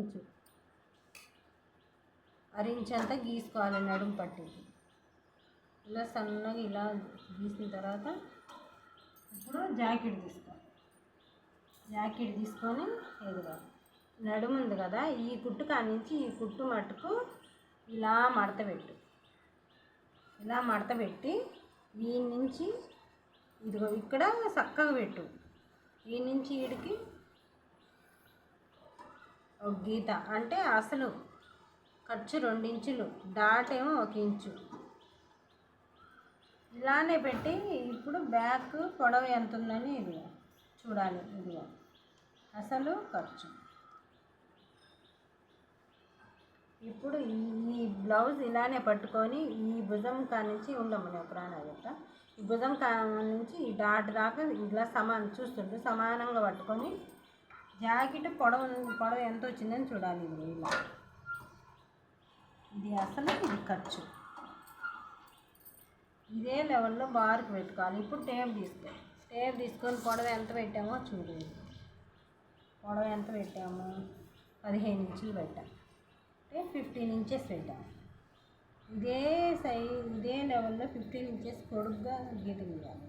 Inch అరించంతా గీసుకోవాలి నడుము పట్టికి. ఇలా సన్నగా ఇలా గీసిన తర్వాత ఇప్పుడు జాకెట్ తీసుకోవాలి. జాకెట్ తీసుకొని ఎదుగా నడుము ఉంది కదా, ఈ కుట్టు కానించి ఈ కుట్టు మట్టుకు ఇలా మడత పెట్టు. ఇలా మడత పెట్టి ఈ నుంచి ఇదిగో ఇక్కడ చక్కగా పెట్టు. ఈ నుంచి ఈడికి ఒక గీత, అంటే అసలు ఖర్చు 2 ఇంచులు, డాట్ ఏమో 1 ఇంచు. ఇలానే పెట్టి ఇప్పుడు బ్యాక్ పొడవు ఎంత ఉందని ఇది చూడాలి. ఇదిగో అసలు ఖర్చు. ఇప్పుడు ఈ బ్లౌజ్ ఇలానే పట్టుకొని ఈ భుజం కానించి ఉండమని ప్రాణా చెప్తా. ఈ భుజం నుంచి ఈ డాట్ దాకా ఇలా చూస్తుంటే సమానంగా పట్టుకొని జాకెట్ పొడవు ఎంత వచ్చిందని చూడాలి. ఇది ఇలా, ఇది అసలు ఇది ఖర్చు. ఇదే లెవెల్లో బార్కి పెట్టుకోవాలి. ఇప్పుడు టేప్ తీసుకొని పొడవు ఎంత పెట్టామో చూడు. పొడవు ఎంత పెట్టాము? 15 ఇంచులు పెట్టాము, అంటే 15 ఇంచెస్ పెట్టాము. ఇదే లెవెల్లో 15 ఇంచెస్ పొడుగ్గా గీత గీయాలి.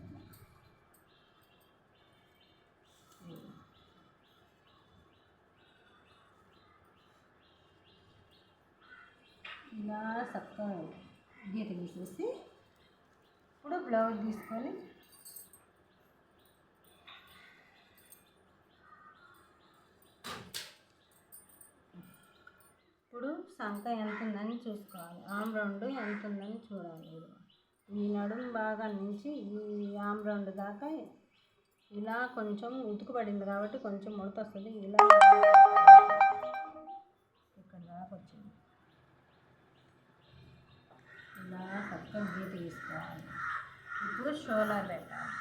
ఇలా చక్కగా గీత గీసేసి ఇప్పుడు బ్లౌజ్ తీసుకొని ఇప్పుడు సంక ఎంత ఉందని చూసుకోవాలి. ఆమ్ రౌండ్ ఎంత ఉందని చూడాలి. ఈ నడుము బాగా నుంచి ఈ ఆమ్ రౌండ్ దాకా ఇలా కొంచెం ఉతుకు పడింది కాబట్టి కొంచెం ముడత వస్తుంది. ఇలా ఇక్కడ దాకా వచ్చింది. ఇలా చక్కగా గీత తీసుకోవాలి. ఇప్పుడు షోల్డర్ పెట్టాలి.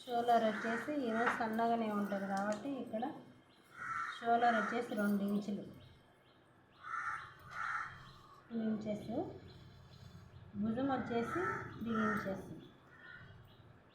షోల్డర్ వచ్చేసి ఏదో సన్నగానే ఉంటుంది కాబట్టి ఇక్కడ షోల్డర్ వచ్చేసి 2 ఇంచులు, 2 ఇంచెస్. భుజం వచ్చేసి 3 ఇంచెస్.